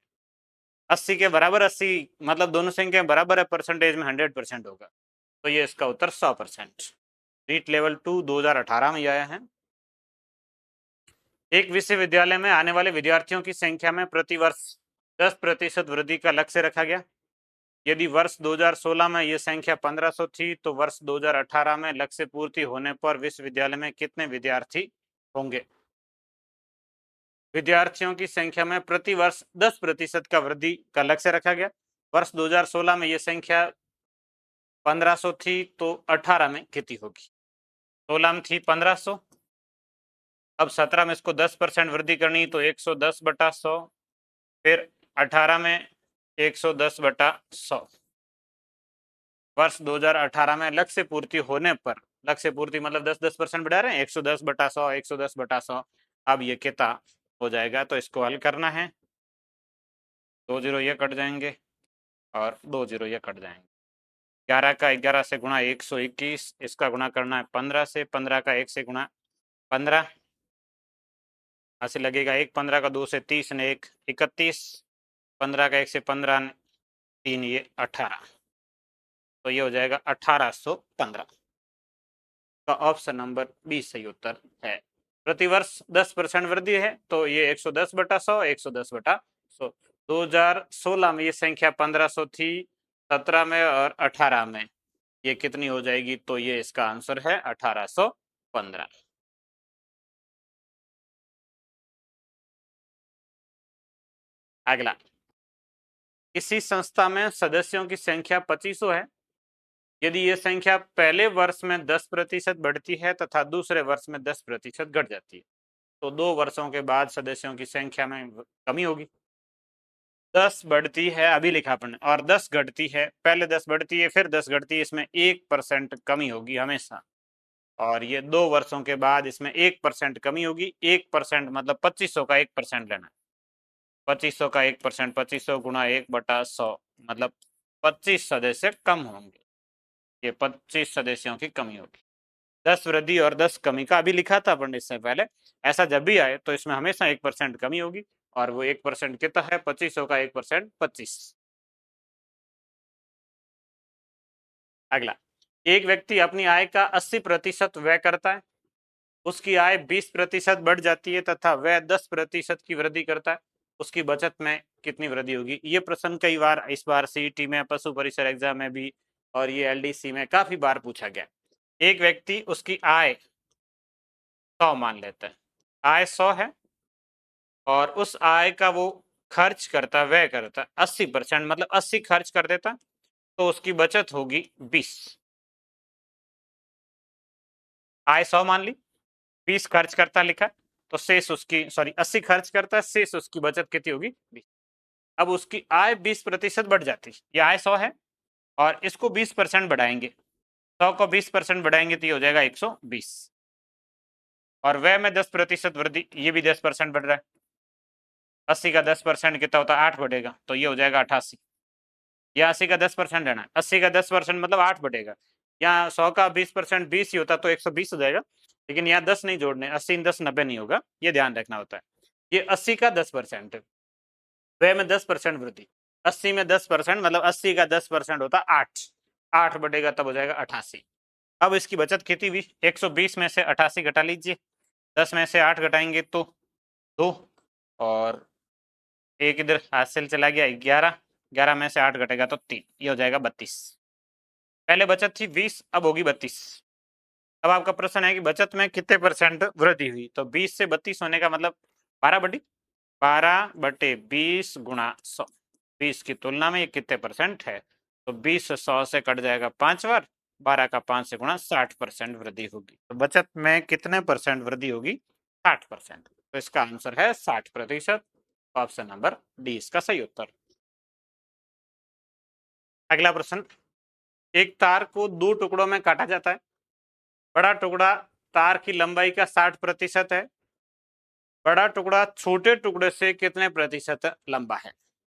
80 के बराबर 80 मतलब दोनों संख्या बराबर है, परसेंटेज में 100% होगा, तो ये इसका उत्तर 100%। रीट लेवल 2 2018 में आया है। एक विश्वविद्यालय में आने वाले विद्यार्थियों की संख्या में प्रतिवर्ष 10% वृद्धि का लक्ष्य रखा गया। यदि वर्ष 2016 में यह संख्या 1500 थी, तो वर्ष 2018 में लक्ष्य पूर्ति होने पर विश्वविद्यालय में कितने विद्यार्थी होंगे? विद्यार्थियों की संख्या में प्रति वर्ष 10% का वृद्धि का लक्ष्य रखा गया। वर्ष 2016 में यह संख्या 1500 थी, तो 18 में कितनी होगी? 16 में थी 1500, अब 17 में इसको 10% वृद्धि करनी, तो 110/100, फिर 18 में 110/100। वर्ष 2018 में लक्ष्य पूर्ति होने पर, लक्ष्य पूर्ति मतलब 10% बढ़ा रहे हैं, 110/100, 110/100। अब ये कितना हो जाएगा, तो इसको हल करना है। 2 जीरो ये कट जाएंगे और 2 जीरो ये कट जाएंगे। 11 का 11 से गुणा 121, इसका गुणा करना है 15 से, 15 का 1 से गुणा 15, ऐसे लगेगा 1, 15 का 2 से 30 ने 1 31, 15 का 1 से 15 3 ये 18, तो ये हो जाएगा 1815 का ऑप्शन नंबर बी सही उत्तर है। प्रतिवर्ष 10% वृद्धि है, तो ये 110/100, 110/100। 2016 में ये संख्या 1500 थी, 17 में और 18 में ये कितनी हो जाएगी? तो ये इसका आंसर है 1815। अगला, किसी संस्था में सदस्यों की संख्या 2500 है। यदि ये संख्या पहले वर्ष में 10% बढ़ती है तथा दूसरे वर्ष में 10% घट जाती है, तो 2 वर्षों के बाद सदस्यों की संख्या में कमी होगी। 10 बढ़ती है, अभी लिखा आपने, और 10 घटती है। पहले 10 बढ़ती है, फिर 10 घटती है, इसमें 1% कमी होगी हमेशा। और ये 2 वर्षों के बाद इसमें 1% कमी होगी। 1% मतलब 2500 का 1% लेना है। 2500 का 1%, 2500 गुणा 1/100 मतलब 25 सदस्य कम होंगे। ये 25 सदस्यों की कमी होगी। 10 वृद्धि और 10 कमी का अभी लिखा था अपन इससे पहले। ऐसा जब भी आए तो इसमें हमेशा 1% कमी होगी, और वो 1% कितना है? 2500 का 1% 25। अगला, एक व्यक्ति अपनी आय का 80% व्यय करता है। उसकी आय 20% बढ़ जाती है तथा वह 10% की वृद्धि करता है। उसकी बचत में कितनी वृद्धि होगी? ये प्रश्न कई बार इस बार सीईटी में, पशु परिसर एग्जाम में भी, और ये एलडीसी में काफी बार पूछा गया। एक व्यक्ति उसकी आय 100 मान लेता है, आय 100 है, और उस आय का वो खर्च करता, व्यय करता 80%, मतलब 80 खर्च कर देता, तो उसकी बचत होगी 20। आय 100 मान ली, 20 खर्च करता लिखा, तो शेष उसकी, सॉरी 80 खर्च करता है, शेष उसकी बचत कितनी होगी? 20। अब उसकी आय 20% बढ़ जाती है। ये आय 100 है और इसको 20% बढ़ाएंगे, 100 को 20% बढ़ाएंगे तो ये हो जाएगा 120। और व्यय में 10% वृद्धि, ये भी 10% बढ़ रहा है। 80 का 10% कितना होता है? 8 बढ़ेगा, तो ये हो जाएगा 88। या 80 का 10% लेना है, 80 का 10% मतलब 8 बढ़ेगा। यहाँ 100 का 20% 20 ही होता तो 120 हो जाएगा, लेकिन यहाँ 10 नहीं जोड़ने, 80 10 90 नहीं होगा, ये ध्यान रखना होता है। ये 80 का 10%, व्यय में 10% वृद्धि, 80 में 10% मतलब 80 का 10% होता 8, 8 बढ़ेगा तब हो जाएगा 88। अब इसकी बचत कितनी हुई? 120 में से 88 घटा लीजिए, 10 में से 8 घटाएंगे तो 2, और एक इधर हासिल चला गया 11, 11 में से 8 घटेगा तो 3, ये हो जाएगा 32। पहले बचत थी 20, अब होगी 32। अब आपका प्रश्न है कि बचत में कितने परसेंट वृद्धि हुई? तो 20 से 32 होने का मतलब 12/20 गुणा 100। 20 की तुलना में ये कितने परसेंट है? तो 20 100 से कट जाएगा 5 बार, 12 का 5 से गुणा 60% वृद्धि होगी। तो बचत में कितने परसेंट वृद्धि होगी? 60%। तो इसका आंसर है 60%। ऑप्शन नंबर डी इसका सही उत्तर। अगला प्रश्न, एक तार को 2 टुकड़ों में काटा जाता है। बड़ा टुकड़ा तार की लंबाई का 60% है। बड़ा टुकड़ा छोटे टुकड़े से कितने प्रतिशत लंबा है?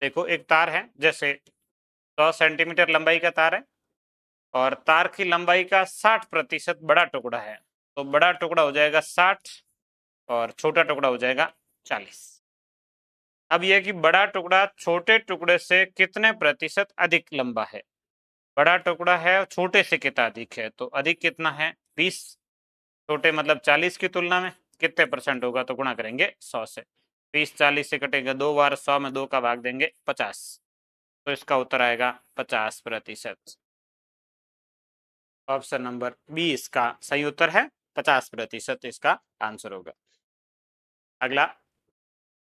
देखो, एक तार है, जैसे 100 सेंटीमीटर लंबाई का तार है, और तार की लंबाई का 60% बड़ा टुकड़ा है, तो बड़ा टुकड़ा हो जाएगा 60 और छोटा टुकड़ा हो जाएगा 40। अब यह कि बड़ा टुकड़ा छोटे टुकड़े से कितने प्रतिशत अधिक लंबा है? बड़ा टुकड़ा है, छोटे से कितना अधिक है? तो अधिक कितना है? 20। छोटे मतलब 40 की तुलना में कितने परसेंट होगा? तो गुणा करेंगे 100 से। 20 40 से कटेगा 2 बार, 100 में 2 का भाग देंगे 50, तो इसका उत्तर आएगा 50%। ऑप्शन नंबर बी इसका सही उत्तर है, 50% इसका आंसर होगा। अगला,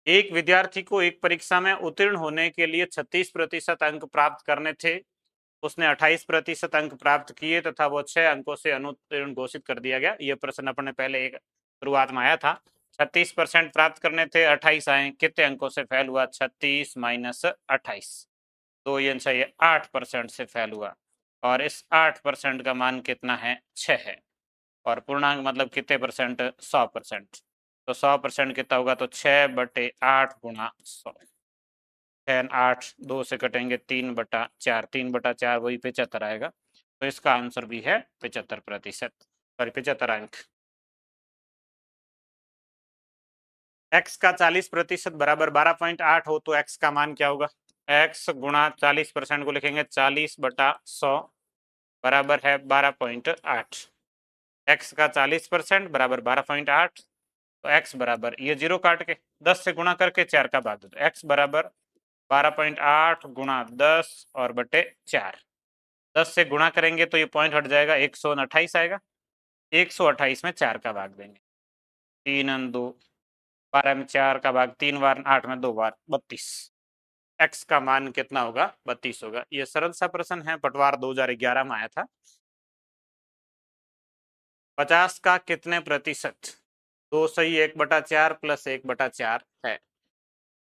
एक विद्यार्थी को एक परीक्षा में उत्तीर्ण होने के लिए 36% अंक प्राप्त करने थे। उसने 28% अंक प्राप्त किए तथा वो 6 अंकों से अनुत्तीर्ण घोषित कर दिया गया। ये प्रश्न अपने पहले एक शुरुआत में आया था। 36% प्राप्त करने थे, 28 आए, कितने अंकों से फेल हुआ? 36 माइनस 28, तो ये आंसर ये 8% से फेल हुआ, और इस 8% का मान कितना है? 6 है। और पूर्णांक मतलब कितने परसेंट? 100%। तो 100% कितना होगा? तो 6/8 गुणा 100। 6 8, 2 से कटेंगे 3/4, 3/4 वही 75 आएगा, तो इसका आंसर भी है 75%, सॉरी 75 अंक। x का 40% बराबर 12.8 हो तो x का मान क्या होगा? x गुणा 40% को लिखेंगे 40/100 बराबर है 12.8। x का 40% बराबर 12.8, तो x बराबर, ये 0 काट के 10 से गुणा करके 4 का भाग दो, x बराबर 12.8 गुणा 10 और बटे 4। 10 से गुणा करेंगे तो ये पॉइंट हट जाएगा, 128 आएगा। 128 में 4 का भाग देंगे, 3 और 2, 12 में 4 का भाग 3 बार, 8 में 2 बार, 32। x का मान कितना होगा? 32 होगा। ये सरल सा प्रश्न है, पटवार 2011 में आया था। 50 का कितने प्रतिशत? 2 सही 1/4 प्लस 1/4 है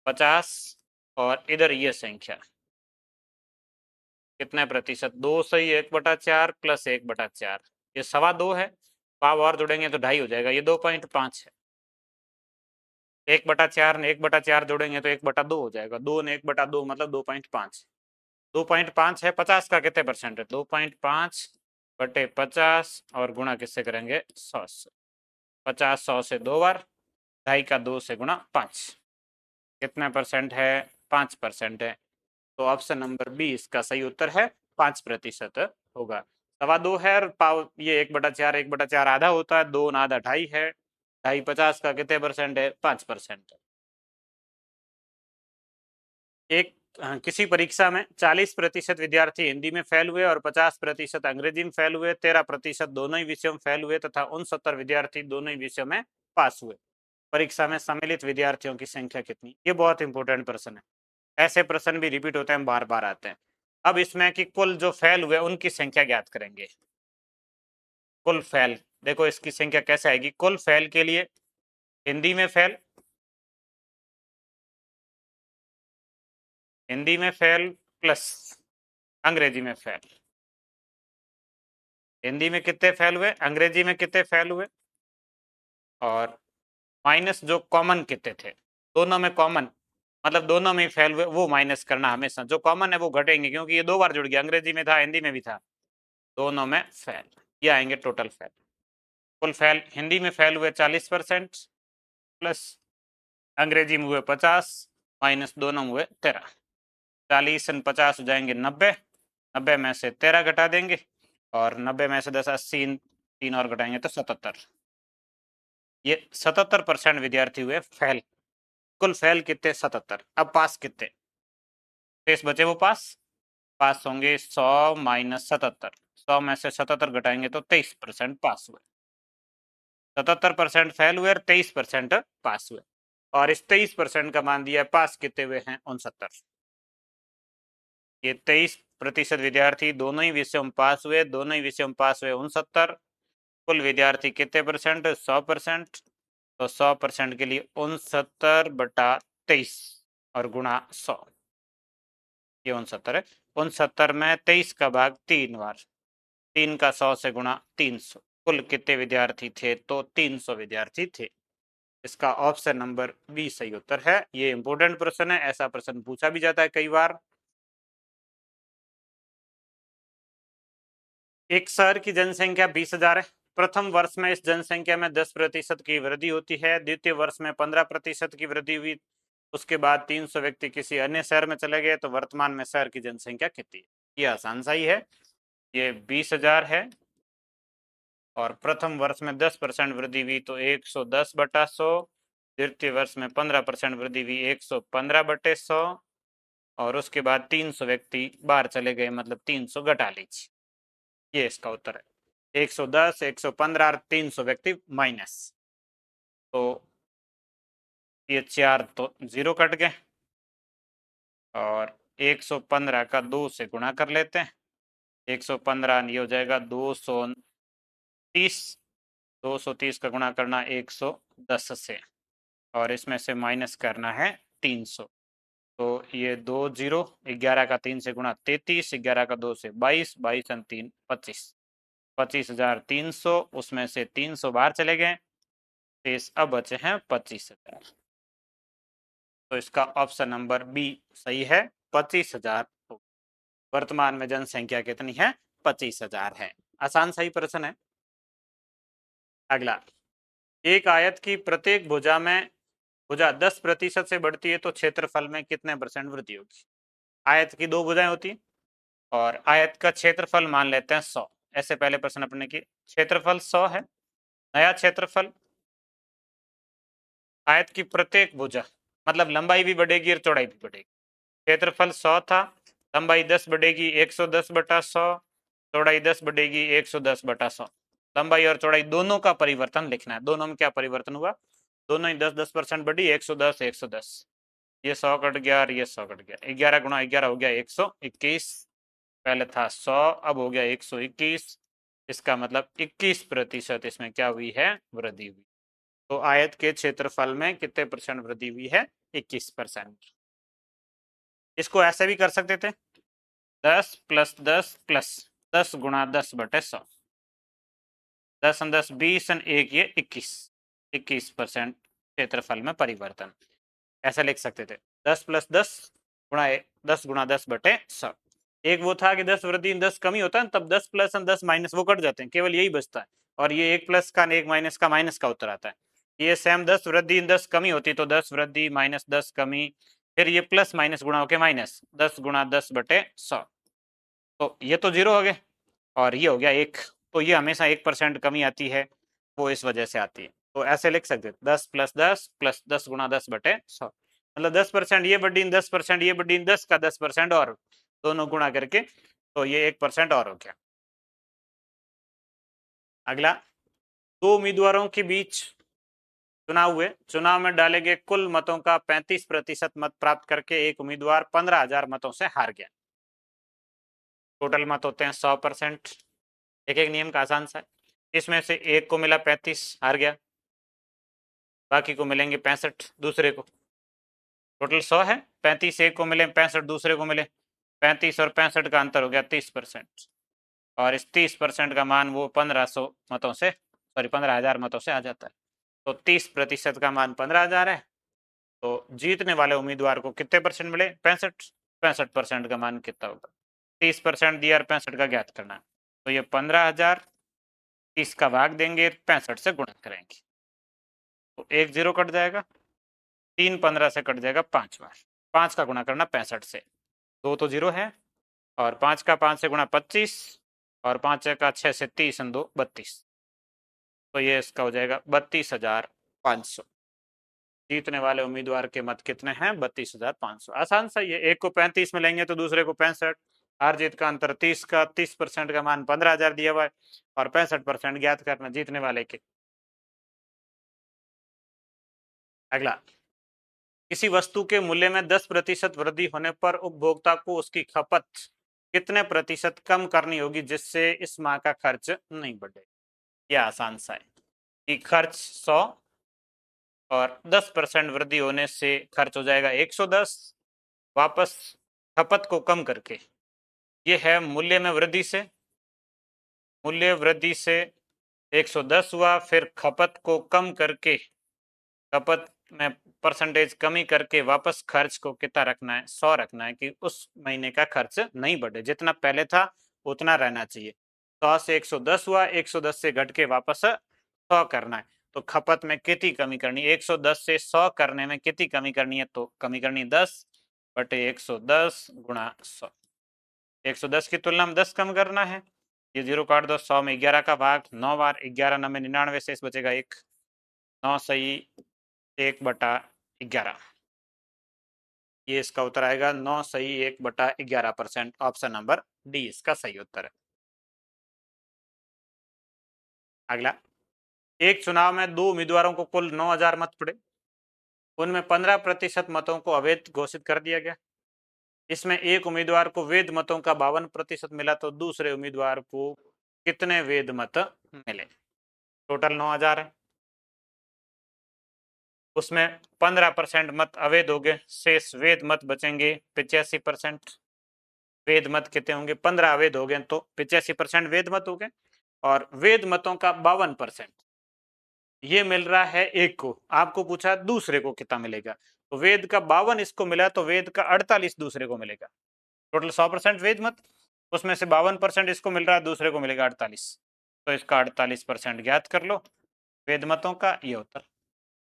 50, और इधर ये संख्या कितने प्रतिशत? 2 सही 1/4 प्लस 1/4, ये 2.25 है। पाव और जोड़ेंगे तो 2.5 हो जाएगा, ये 2.5 है। 1/4 ने 1/4 जोड़ेंगे तो 1/2 हो जाएगा, 2 ने 1/2 मतलब 2.5। 2.5 है। 50 का कितने परसेंट है? 2.5 बटे 50 और गुणा किससे करेंगे? 100 से। 50 100 से 2 बार, 2.5 का 2 से गुणा 5, कितना परसेंट है? 5% है। तो ऑप्शन नंबर बी इसका सही उत्तर है, 5% होगा। 2.25 है और पाव ये 1/4, 1/4 आधा होता है, 2 आधा 2.5 है। 2.5 50 का कितने परसेंट है? 5%। एक किसी परीक्षा में 40% विद्यार्थी हिंदी में फेल हुए और 50% अंग्रेजी में फेल हुए, 13% दोनों ही विषयों में फेल हुए तथा 69 विद्यार्थी दोनों ही विषयों में पास हुए। परीक्षा में सम्मिलित विद्यार्थियों की संख्या कितनी? ये बहुत इंपॉर्टेंट प्रश्न है, ऐसे प्रश्न भी रिपीट होते हैं, बार बार आते हैं। अब इसमें कि कुल जो फेल हुए उनकी संख्या ज्ञात करेंगे। कुल फेल, देखो इसकी संख्या कैसे आएगी? कुल फेल के लिए हिंदी में फेल, हिंदी में फेल प्लस अंग्रेजी में फेल। हिंदी में कितने फेल हुए, अंग्रेजी में कितने फेल हुए, और माइनस जो कॉमन कितने थे, दोनों में कॉमन मतलब दोनों में फेल हुए वो माइनस करना हमेशा, जो कॉमन है वो घटेंगे क्योंकि ये 2 बार जुड़ गया, अंग्रेजी में था हिंदी में भी था, दोनों में फेल, ये आएंगे टोटल फेल। कुल फेल हिंदी में फेल हुए 40% प्लस अंग्रेजी में हुए 50 माइनस दोनों में हुए 13। 40 और 50 हो जाएंगे 90, 90 में से 13 घटा देंगे और 90 में से 10 80, 3 और घटाएंगे तो 77। ये 77% विद्यार्थी हुए फेल। कुल फेल कितने? 77। अब पास कितने? शेष बचे वो पास, पास होंगे 100 माइनस 77, 100 में से 77 घटाएंगे तो 23% पास हुए। 77% फेल हुए और 23% पास हुए, और इस 23% का मान दिया पास कितने हुए हैं? 69। ये 23% विद्यार्थी दोनों ही विषयों में पास हुए, दोनों ही विषयों में पास हुए 69। कुल विद्यार्थी कितने परसेंट? 100%। तो 100% के लिए 69/23 और गुणा 100, ये 69 है। 69 में 23 का भाग 3 बार, 3 का 100 से गुणा 300। कुल कितने विद्यार्थी थे? तो 300 विद्यार्थी थे। इसका ऑप्शन नंबर बी सही उत्तर है। ये इंपॉर्टेंट प्रश्न है, ऐसा प्रश्न पूछा भी जाता है कई बार। एक शहर की जनसंख्या 20,000 है। प्रथम वर्ष में इस जनसंख्या में 10% की वृद्धि होती है, द्वितीय वर्ष में 15% की वृद्धि हुई, उसके बाद 300 व्यक्ति किसी अन्य शहर में चले गए, तो वर्तमान में शहर की जनसंख्या कितनी है? ये आसान सा ही है, ये 20,000 है और प्रथम वर्ष में 10% वृद्धि हुई तो 110/100, द्वितीय वर्ष में 15% वृद्धि हुई 115/100, और उसके बाद 300 व्यक्ति बाहर चले गए, मतलब 300 घटा लीजिए, ये इसका उत्तर है। 110, 115 और 300 व्यक्ति माइनस, तो ये 4 तो 0 कट गए, और 115 का 2 से गुणा कर लेते हैं। 115 ये हो जाएगा 230, 230 का गुणा करना 110 से, और इसमें से माइनस करना है 300, तो ये 2 0, 11 का 3 से गुणा 33, 11 का 2 से 22, 22 और 3 25, 25,300, उसमें से 300 बाहर चले गए, शेष अब बचे हैं 25,000। तो इसका ऑप्शन नंबर बी सही है, 25,000। वर्तमान में जनसंख्या कितनी है? 25,000 है। आसान सही प्रश्न है। अगला, एक आयत की प्रत्येक भुजा 10% से बढ़ती है तो क्षेत्रफल में कितने परसेंट वृद्धि होगी? आयत की 2 भुजाएं होती और आयत का क्षेत्रफल मान लेते हैं 100। ऐसे पहले प्रश्न अपने की क्षेत्रफल 100 है, नया क्षेत्रफल, आयत की प्रत्येक भुजा मतलब लंबाई भी बढ़ेगी और चौड़ाई भी बढ़ेगी, क्षेत्रफल 100 था, लंबाई 10 बढ़ेगी 110/100, चौड़ाई 10 बढ़ेगी 110/100। लंबाई और चौड़ाई दोनों का परिवर्तन लिखना है। दोनों में क्या परिवर्तन हुआ? दोनों ही 10-10% बढ़ी, 110 110। ये 100 कट गया और ये 100 कट गया। 11 गुणा 11 हो गया 121। पहले था 100, अब हो गया 121। इसका मतलब 21% इसमें क्या हुई है? वृद्धि हुई। तो आयत के क्षेत्रफल में कितने % वृद्धि हुई है? 21%। इसको ऐसे भी कर सकते थे, 10 + 10 + 10 गुणा 10/100। 10 और 10 20 और 1 ये 21% क्षेत्रफल में परिवर्तन। ऐसा लिख सकते थे 10 + 10 गुणा 10 गुणा 10/100। एक वो था कि 10 वृद्धि 10 कमी होता है, तब 10 प्लस और 10 माइनस वो कट जाते हैं, केवल यही बचता है। और ये 1 प्लस का 1 माइनस का माइनस का उत्तर आता है। ये सेम 10 वृद्धि 10 कमी होती तो 10 वृद्धि माइनस 10 कमी, फिर ये प्लस माइनस गुणा होके माइनस 10 गुणा 10/100। तो ये तो 0 हो गए और ये हो गया 1। तो ये हमेशा 1% कमी आती है, वो इस वजह से आती है। तो ऐसे लिख सकते 10 + 10 + 10 गुणा 10/100। मतलब 10% ये बढ़ी 10% ये बढ़ी 10 का 10% और दोनों गुणा करके, तो ये 1% और हो गया। अगला, दो उम्मीदवारों के बीच चुनाव हुए। चुनाव में डाले गए कुल मतों का 35% मत प्राप्त करके एक उम्मीदवार 15,000 मतों से हार गया। टोटल मत होते हैं 100%। एक एक नियम का आसान सा है। इसमें से एक को मिला 35, हार गया, बाकी को मिलेंगे 65 दूसरे को। टोटल 100 है, 35 एक को मिले, 65 दूसरे को मिले। 35 और 65 का अंतर हो गया 30%। और इस 30% का मान वो 1500 मतों से, सॉरी 15,000 मतों से आ जाता है। तो 30% का मान 15,000 है। तो जीतने वाले उम्मीदवार को कितने % मिले? 65। 65% का मान कितना होगा? 30% दिया और 65 का ज्ञात करना है। तो ये 15,000, 30 का भाग देंगे, 65 से गुणा करेंगे, तो 1 0 कट जाएगा। 3 15 से कट जाएगा 5 बार। 5 का गुणा करना 65 से, 2 तो 0 है, और 5 का 5 से गुणा 25, और 5 का 6 से 30 और 2 32। तो ये इसका हो जाएगा 32,500। जीतने वाले उम्मीदवार के मत कितने हैं? 32,500। आसान सा ही है। एक को 35 में लेंगे तो दूसरे को 65। हार जीत का अंतर 30 का, 30% का मान 15,000 दिया हुआ है, और 65% ज्ञात करना जीतने वाले के। अगला, किसी वस्तु के मूल्य में 10% वृद्धि होने पर उपभोक्ता को उसकी खपत कितने % कम करनी होगी जिससे इस माह का खर्च नहीं बढ़े? यह आसान सा है कि खर्च 100 और 10% वृद्धि होने से खर्च हो जाएगा 110, वापस खपत को कम करके। ये है मूल्य में वृद्धि से, मूल्य वृद्धि से 110 हुआ, फिर खपत को कम करके, खपत में परसेंटेज कमी करके वापस खर्च को कितना रखना है? 100 रखना है, कि उस महीने का खर्च नहीं बढ़े, जितना पहले था उतना रहना चाहिए। 100 से 110 हुआ, 110 से घट के वापस 100 करना है। तो खपत में कितनी कमी करनी है? 110 से 100 करने में कितनी कमी करनी है? तो कमी करनी 10/110 गुणा 100। 110 की तुलना में 10 कम करना है, ये 0 काट दो। 100 में 11 का भाग 9 बार, 11 9 में 99 से बचेगा 1। 9 सही 1/11। ये इसका उत्तर आएगा 9 सही 1/11%। ऑप्शन नंबर डी इसका सही उत्तर है। अगला, एक चुनाव में दो उम्मीदवारों को कुल 9,000 मत पड़े, उनमें 15% मतों को अवैध घोषित कर दिया गया। इसमें एक उम्मीदवार को वैध मतों का 52% मिला, तो दूसरे उम्मीदवार को कितने वैध मत मिले? टोटल 9,000 है, उसमें 15% मत अवैध हो गए, शेष वैध मत बचेंगे 85%। वैध मत कितने होंगे? 15 अवैध हो गए, तो 85% वैध मत हो गए, और वैध मतों का 52% ये मिल रहा है एक को। आपको पूछा दूसरे को कितना मिलेगा, तो वेद का 52 इसको मिला, तो वेद का 48 दूसरे को मिलेगा। टोटल 100% वेद मत, उसमें से 52% इसको मिल रहा है, दूसरे को मिलेगा 48। तो इसका 48% ज्ञात कर लो वेद मतों का। ये उत्तर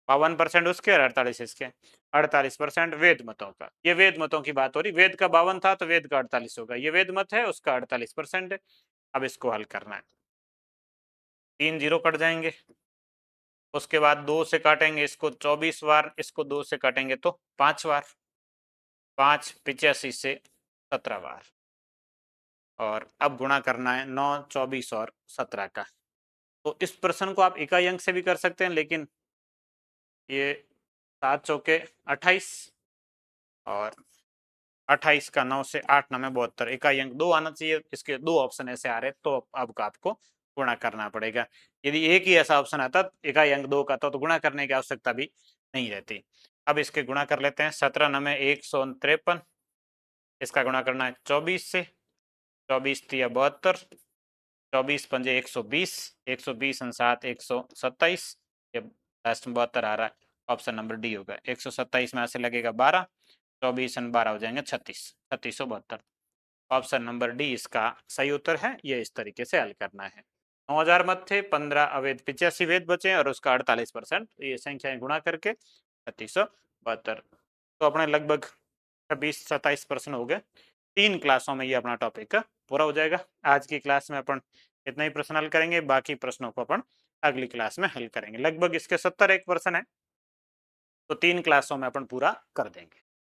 52% उसके और 48 इसके। 48% वेद मतों का। ये वेद मतों की बात हो रही, वेद का 52 था तो वेद का 48 होगा। ये वेद मत है, उसका 48% है। अब इसको हल करना है। 3 0 कट जाएंगे, उसके बाद 2 से काटेंगे इसको 24 बार, इसको 2 से काटेंगे तो 5 बार। 5 85 से 17 बार, और अब गुणा करना है 9, 24 और 17 का। तो इस प्रश्न को आप इकाई अंक से भी कर सकते हैं, लेकिन ये 7 चौके 28 और 28 का 9 से 8 9 में 72, इकाई अंक 2 आना चाहिए। इसके 2 ऑप्शन ऐसे आ रहे, तो अब आपको गुणा करना पड़ेगा। यदि एक ही ऐसा ऑप्शन आता इकाई अंक 2 का, तो गुणा करने की आवश्यकता भी नहीं रहती। अब इसके गुणा कर लेते हैं। 17 9 में 153, इसका गुणा करना है 24 से, 24 तिया 72, 24 पंजे 120, 120 और 7 127, ये लास्ट में 72 आ रहा है, ऑप्शन नंबर डी होगा। 127 में से लगेगा 12, 24 और 12 हो जाएंगे 36, 3672। ऑप्शन नंबर डी इसका सही उत्तर है। ये इस तरीके से हल करना है। 9000 मत थे, 15 अवैध 85 वेद बचे और उसका 48%। ये संख्याएं गुणा करके 3672। तो अपने लगभग 26-27 प्रश्न हो गए। 3 क्लासों में ये अपना टॉपिक पूरा हो जाएगा। आज की क्लास में अपन इतना ही प्रश्न हल करेंगे, बाकी प्रश्नों को अपन अगली क्लास में हल करेंगे। लगभग इसके 70 एक प्रश्न है, तो 3 क्लासों में अपन पूरा कर देंगे।